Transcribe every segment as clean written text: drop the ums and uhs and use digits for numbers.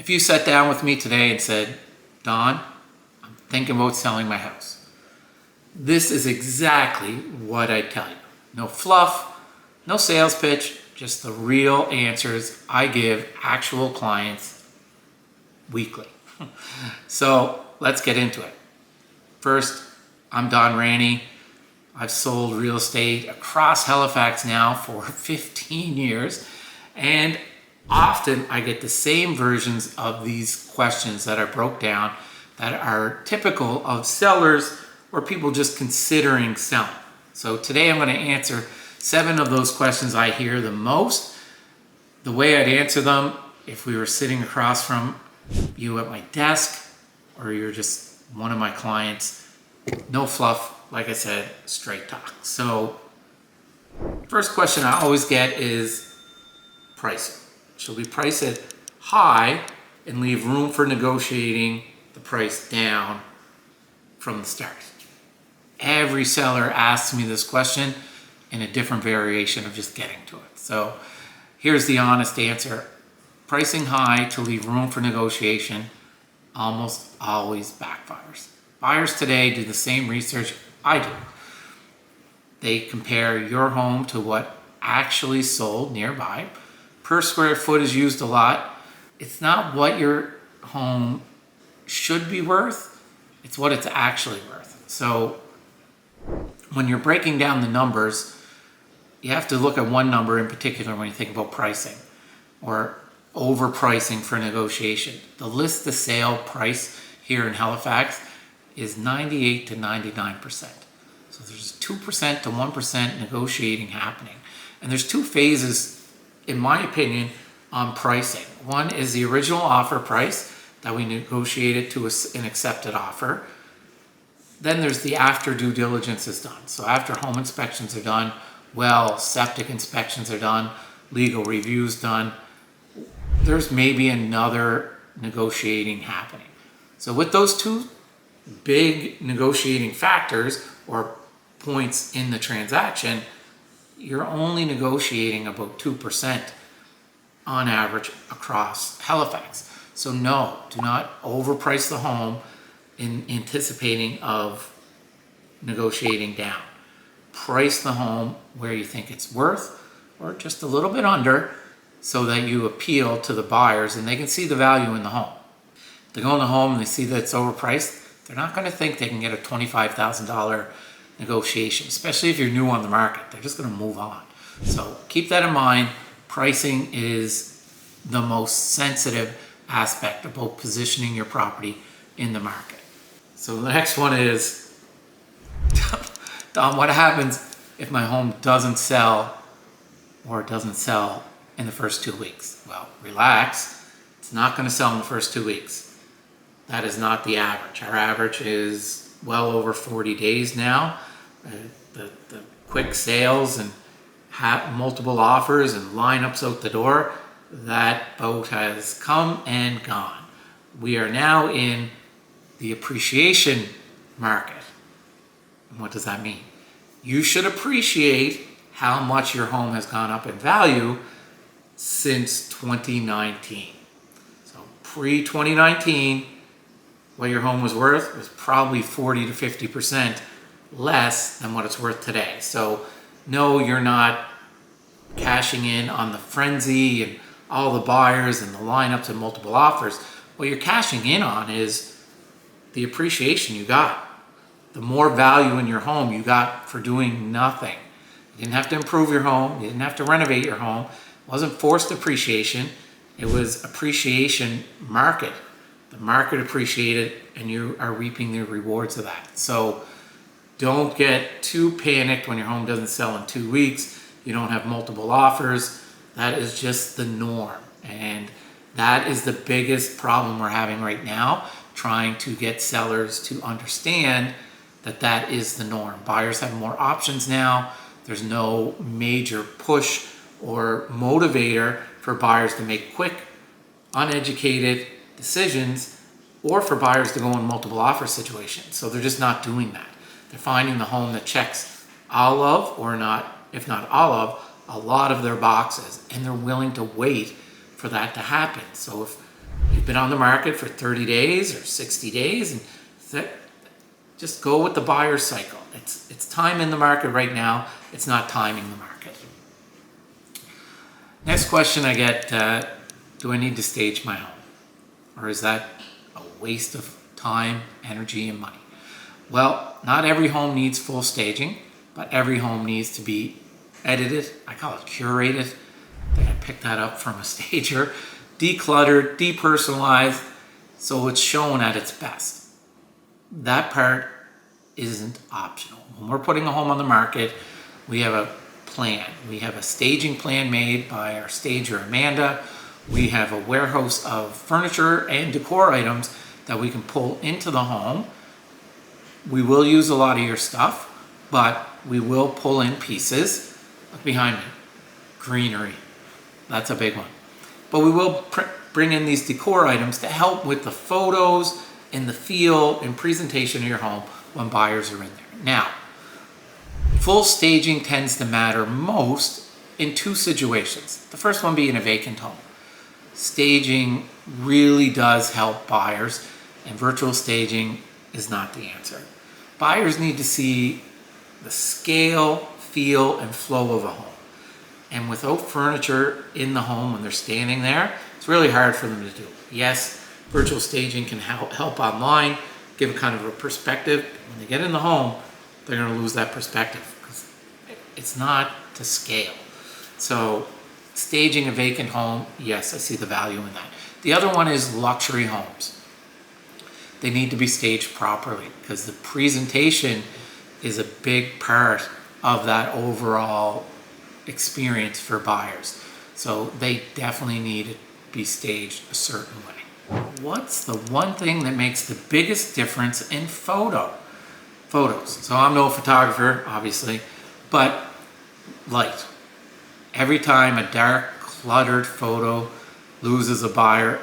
If you sat down with me today and said, Don, I'm thinking about selling my house, this is exactly what I'd tell you. No fluff, no sales pitch, just the real answers I give actual clients weekly. So let's get into it. First, I'm Don Ranni. I've sold real estate across Halifax now for 15 years, and often I get the same versions of these questions that are broke down that are typical of sellers or people just considering selling. So today I'm going to answer 7 of those questions I hear the most. The way I'd answer them if we were sitting across from you at my desk or you're just one of my clients, no fluff, like I said, straight talk. So first question I always get is pricing. Should we price it high and leave room for negotiating the price down from the start? Every seller asks me this question in a different variation of just getting to it. So here's the honest answer. Pricing high to leave room for negotiation almost always backfires. Buyers today do the same research I do. They compare your home to what actually sold nearby. Per square foot is used a lot. It's not what your home should be worth, it's what it's actually worth. So when you're breaking down the numbers, you have to look at one number in particular when you think about pricing or overpricing for negotiation. The list to sale price here in Halifax is 98 to 99%. So there's 2% to 1% negotiating happening. And there's 2 phases, in my opinion, on pricing. One is the original offer price that we negotiated to an accepted offer. Then there's the after due diligence is done. So after home inspections are done, well, septic inspections are done, legal reviews done, there's maybe another negotiating happening. So with those 2 big negotiating factors or points in the transaction, you're only negotiating about 2% on average across Halifax. So no, do not overprice the home in anticipating of negotiating down. Price the home where you think it's worth or just a little bit under so that you appeal to the buyers and they can see the value in the home. If they go in the home and they see that it's overpriced, they're not going to think they can get a $25,000 negotiation, especially if you're new on the market. They're just going to move on. So keep that in mind. Pricing is the most sensitive aspect about positioning your property in the market. So the next one is, Don, what happens if my home doesn't sell or doesn't sell in the first 2 weeks? Well, relax. It's not going to sell in the first 2 weeks. That is not the average. Our average is well over 40 days now. The quick sales and multiple offers and lineups out the door, that boat has come and gone. We are now in the appreciation market. And what does that mean? You should appreciate how much your home has gone up in value since 2019. So pre-2019, what your home was worth was probably 40 to 50% less than what it's worth today. So no, you're not cashing in on the frenzy and all the buyers and the lineups and multiple offers. What you're cashing in on is the appreciation you got. The more value in your home you got for doing nothing. You didn't have to improve your home. You didn't have to renovate your home. It wasn't forced appreciation. It was appreciation market. The market appreciated and you are reaping the rewards of that. So don't get too panicked when your home doesn't sell in 2 weeks. You don't have multiple offers. That is just the norm. And that is the biggest problem we're having right now, trying to get sellers to understand that that is the norm. Buyers have more options now. There's no major push or motivator for buyers to make quick, uneducated decisions or for buyers to go in multiple offer situations. So they're just not doing that. They're finding the home that checks all of, or not, if not all of, a lot of their boxes, and they're willing to wait for that to happen. So if You've been on the market for 30 days or 60 days, and just go with the buyer's cycle. It's time in the market right now. It's not timing the market. Next question I get, do I need to stage my home? Or is that a waste of time, energy, and money? Well, not every home needs full staging, but every home needs to be edited. I call it curated. I think I picked that up from a stager. Decluttered, depersonalized, so it's shown at its best. That part isn't optional. When we're putting a home on the market, we have a plan. We have a staging plan made by our stager, Amanda. We have a warehouse of furniture and decor items that we can pull into the home. We will use a lot of your stuff, but we will pull in pieces. Look behind me, greenery. That's a big one. But we will bring in these decor items to help with the photos and the feel and presentation of your home when buyers are in there. Now, full staging tends to matter most in two situations. The first one being a vacant home. Staging really does help buyers, and virtual staging is not the answer. Buyers need to see the scale, feel, and flow of a home. And without furniture in the home when they're standing there, it's really hard for them to do. Yes, virtual staging can help online, give a kind of a perspective. When they get in the home, they're going to lose that perspective because it's not to scale. So staging a vacant home, yes, I see the value in that. The other one is luxury homes. They need to be staged properly because the presentation is a big part of that overall experience for buyers. So they definitely need to be staged a certain way. What's the one thing that makes the biggest difference in photos? So I'm no photographer, obviously, but light. Every time a dark, cluttered photo loses a buyer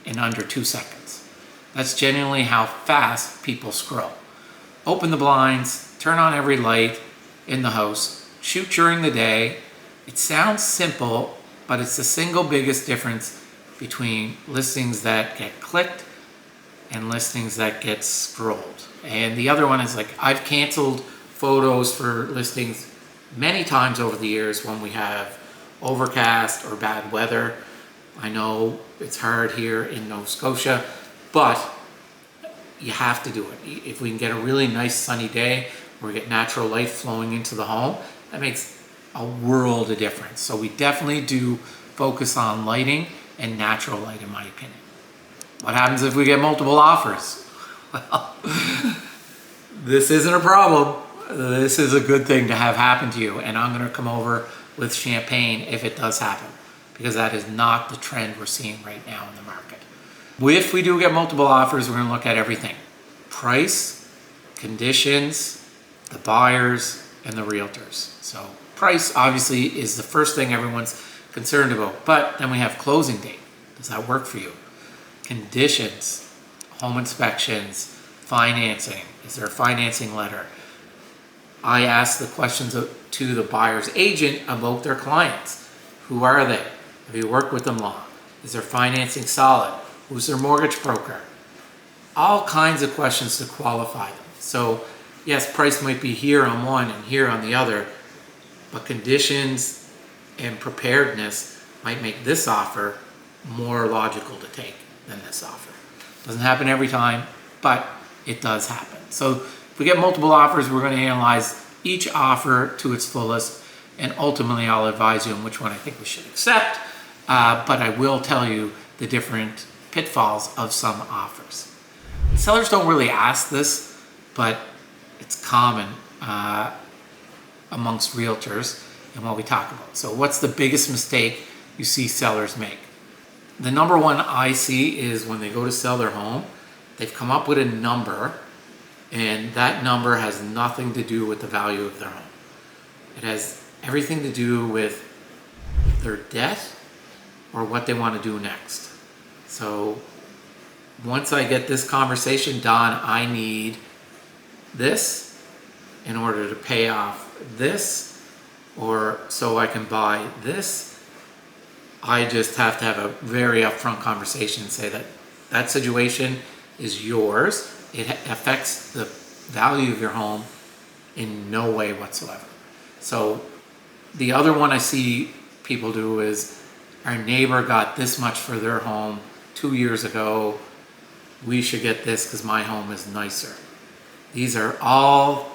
in under 2 seconds. That's genuinely how fast people scroll. Open the blinds, turn on every light in the house, shoot during the day. It sounds simple, but it's the single biggest difference between listings that get clicked and listings that get scrolled. And the other one is like, I've canceled photos for listings many times over the years when we have overcast or bad weather. I know it's hard here in Nova Scotia, but you have to do it. If we can get a really nice sunny day where we get natural light flowing into the home, that makes a world of difference. So we definitely do focus on lighting and natural light, in my opinion. What happens if we get multiple offers? Well, this isn't a problem. This is a good thing to have happen to you, and I'm going to come over with champagne if it does happen, because that is not the trend we're seeing right now in the market. If we do get multiple offers, we're going to look at everything: price, conditions, the buyers, and the realtors. So price obviously is the first thing everyone's concerned about, but then we have closing date. Does that work for you? Conditions, home inspections, financing. Is there a financing letter? I ask the questions to the buyer's agent about their clients. Who are they? Have you worked with them long? Is their financing solid? Who's their mortgage broker? All kinds of questions to qualify them. So yes, price might be here on one and here on the other, but conditions and preparedness might make this offer more logical to take than this offer. Doesn't happen every time, but it does happen. So if we get multiple offers, we're going to analyze each offer to its fullest, and ultimately I'll advise you on which one I think we should accept, but I will tell you the different pitfalls of some offers. Sellers don't really ask this, but it's common amongst realtors and what we talk about. So what's the biggest mistake you see sellers make? The number one I see is when they go to sell their home, they've come up with a number, and that number has nothing to do with the value of their home. It has everything to do with their debt or what they want to do next. So once I get this conversation done, I need this in order to pay off this, or so I can buy this. I just have to have a very upfront conversation and say that that situation is yours. It affects the value of your home in no way whatsoever. So the other one I see people do is, our neighbor got this much for their home 2 years ago. We should get this because my home is nicer. These are all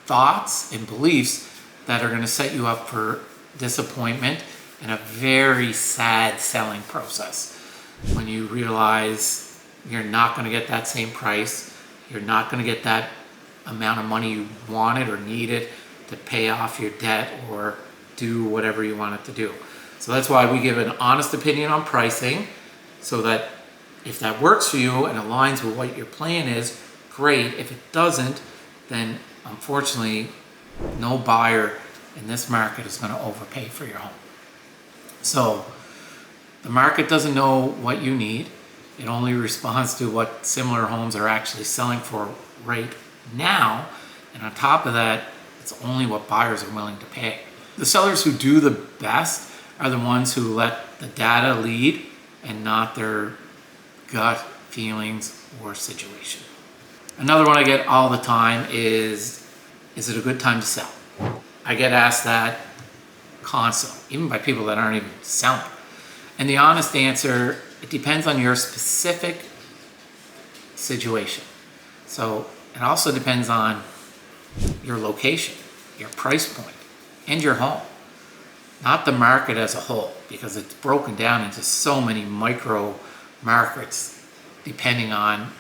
thoughts and beliefs that are going to set you up for disappointment and a very sad selling process. When you realize you're not going to get that same price, you're not going to get that amount of money you wanted or needed to pay off your debt or do whatever you want it to do. So that's why we give an honest opinion on pricing, so that if that works for you and aligns with what your plan is, great. If it doesn't, then unfortunately, no buyer in this market is going to overpay for your home. So the market doesn't know what you need. It only responds to what similar homes are actually selling for right now. And on top of that, it's only what buyers are willing to pay. The sellers who do the best are the ones who let the data lead and not their gut feelings or situation. Another one I get all the time is it a good time to sell? I get asked that constantly, even by people that aren't even selling. And the honest answer, it depends on your specific situation. So it also depends on your location, your price point, and your home. Not the market as a whole, because it's broken down into so many micro markets depending on,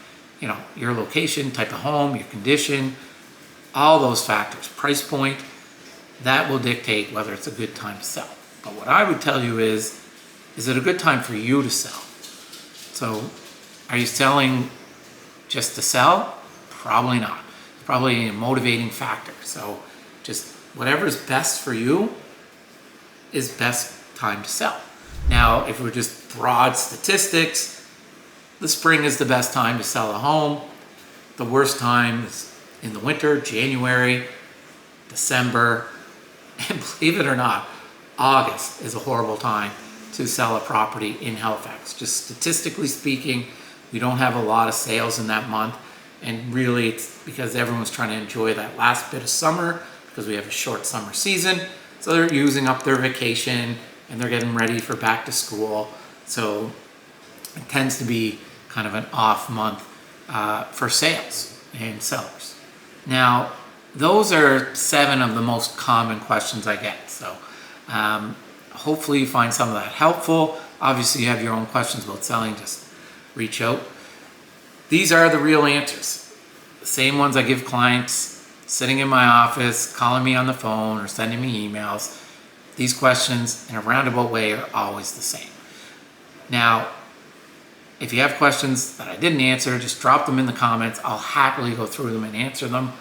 your location, type of home, your condition, all those factors. Price point, that will dictate whether it's a good time to sell. But what I would tell you is it a good time for you to sell? So are you selling just to sell? Probably not. It's probably a motivating factor. So just whatever's best for you is best time to sell. Now, if we're just broad statistics, the spring is the best time to sell a home. The worst time is in the winter, January, December, and believe it or not, August is a horrible time to sell a property in Halifax. Just statistically speaking, we don't have a lot of sales in that month, and really it's because everyone's trying to enjoy that last bit of summer because we have a short summer season. So they're using up their vacation and they're getting ready for back to school. So it tends to be kind of an off month for sales and sellers. Now, those are 7 of the most common questions I get. So hopefully you find some of that helpful. Obviously you have your own questions about selling, just reach out. These are the real answers. The same ones I give clients sitting in my office, calling me on the phone or sending me emails. These questions in a roundabout way are always the same. Now, if you have questions that I didn't answer, just drop them in the comments. I'll happily go through them and answer them.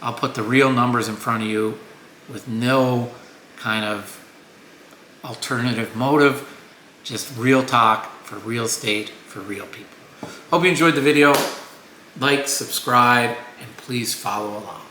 I'll put the real numbers in front of you with no kind of alternative motive, just real talk for real estate for real people. Hope you enjoyed the video. Like, subscribe, and please follow along.